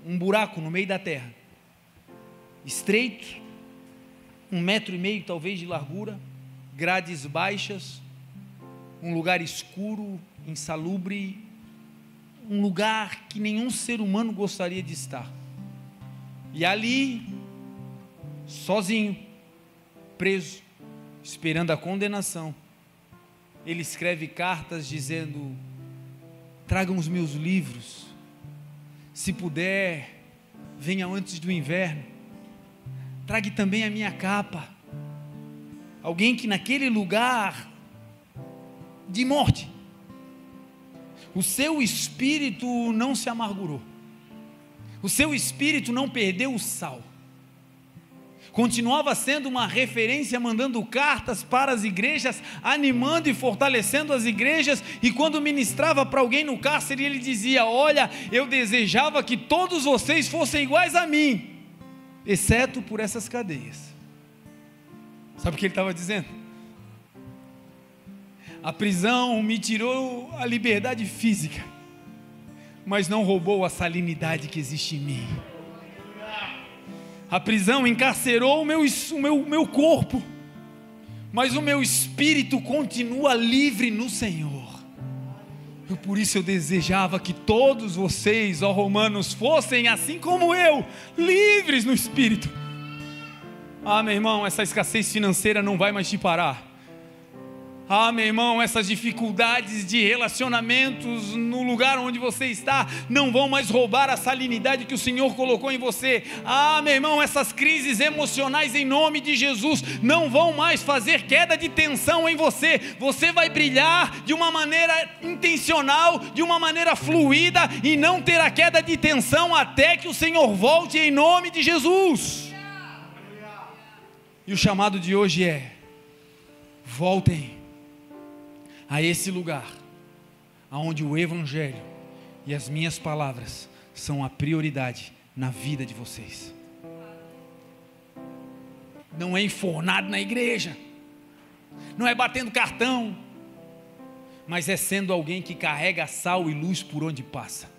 um buraco no meio da terra, estreito, 1,5 metro talvez de largura, grades baixas, um lugar escuro, insalubre, um lugar que nenhum ser humano gostaria de estar. E ali, sozinho, preso, esperando a condenação, ele escreve cartas dizendo: tragam os meus livros, se puder, venha antes do inverno, trague também a minha capa. Alguém que naquele lugar de morte, o seu espírito não se amargurou, o seu espírito não perdeu o sal, continuava sendo uma referência, mandando cartas para as igrejas, animando e fortalecendo as igrejas, e quando ministrava para alguém no cárcere, ele dizia: olha, eu desejava que todos vocês fossem iguais a mim, exceto por essas cadeias. Sabe o que ele estava dizendo? A prisão me tirou a liberdade física, mas não roubou a salinidade que existe em mim. A prisão encarcerou o meu corpo, mas o meu espírito continua livre no Senhor. E por isso eu desejava que todos vocês, ó romanos, fossem assim como eu, livres no espírito. Ah, meu irmão, essa escassez financeira não vai mais te parar. Ah, meu irmão, essas dificuldades de relacionamentos no lugar onde você está não vão mais roubar a salinidade que o Senhor colocou em você. Ah, meu irmão, essas crises emocionais em nome de Jesus não vão mais fazer queda de tensão em você. Você vai brilhar de uma maneira intencional, de uma maneira fluida, e não ter a queda de tensão até que o Senhor volte em nome de Jesus. E o chamado de hoje é: voltem a esse lugar, aonde o Evangelho e as minhas palavras são a prioridade na vida de vocês. Não é enfornado na igreja, não é batendo cartão, mas é sendo alguém que carrega sal e luz por onde passa.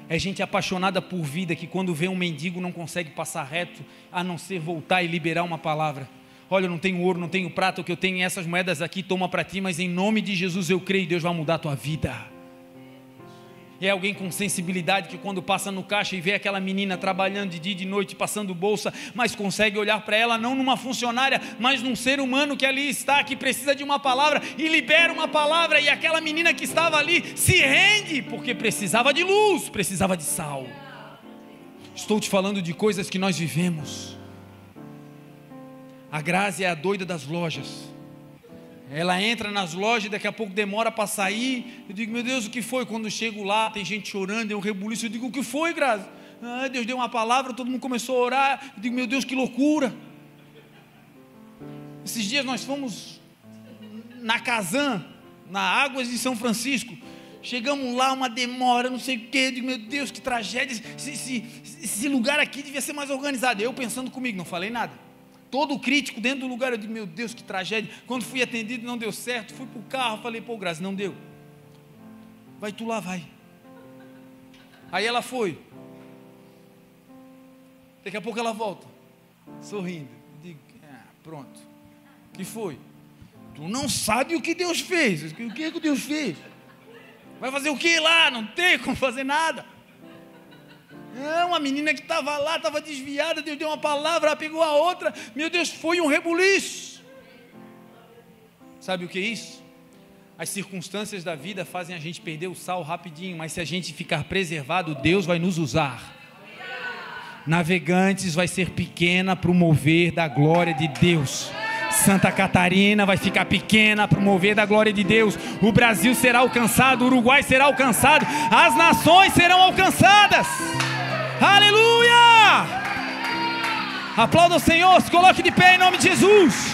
É gente apaixonada por vida, que quando vê um mendigo não consegue passar reto, a não ser voltar e liberar uma palavra. Olha, eu não tenho ouro, não tenho prata, o que eu tenho é essas moedas aqui, toma para ti, mas em nome de Jesus eu creio, Deus vai mudar a tua vida. É alguém com sensibilidade, que quando passa no caixa e vê aquela menina trabalhando de dia e de noite, passando bolsa, mas consegue olhar para ela não numa funcionária, mas num ser humano que ali está, que precisa de uma palavra, e libera uma palavra, e aquela menina que estava ali se rende, porque precisava de luz, precisava de sal. Estou te falando de coisas que nós vivemos. A Grazi é a doida das lojas. Ela entra nas lojas e daqui a pouco demora para sair. Eu digo: meu Deus, o que foi? Quando eu chego lá, tem gente chorando, é um rebuliço. Eu digo: o que foi, Grazi? Ah, Deus deu uma palavra, todo mundo começou a orar. Eu digo: meu Deus, que loucura. Esses dias nós fomos na Kazan, na Águas de São Francisco. Chegamos lá, uma demora, não sei o quê. Eu digo: meu Deus, que tragédia. Esse lugar aqui devia ser mais organizado. Eu pensando comigo, não falei nada. Todo crítico dentro do lugar. Eu digo: meu Deus, que tragédia. Quando fui atendido não deu certo, fui para o carro, falei: pô, Grazi, não deu, vai tu lá, vai. Aí ela foi, daqui a pouco ela volta, sorrindo. Eu digo: pronto, o que foi? Tu não sabe o que Deus fez. O que Deus fez? Vai fazer o que lá? Não tem como fazer nada. Não, a menina que estava lá, estava desviada, Deus deu uma palavra, ela pegou a outra, meu Deus, foi um rebuliço. Sabe o que é isso? As circunstâncias da vida fazem a gente perder o sal rapidinho, mas se a gente ficar preservado, Deus vai nos usar. Navegantes vai ser pequena para o mover da glória de Deus. Santa Catarina vai ficar pequena para o mover da glória de Deus. O Brasil será alcançado, o Uruguai será alcançado, as nações serão alcançadas. Aleluia! Aplauda o Senhor, se coloque de pé em nome de Jesus.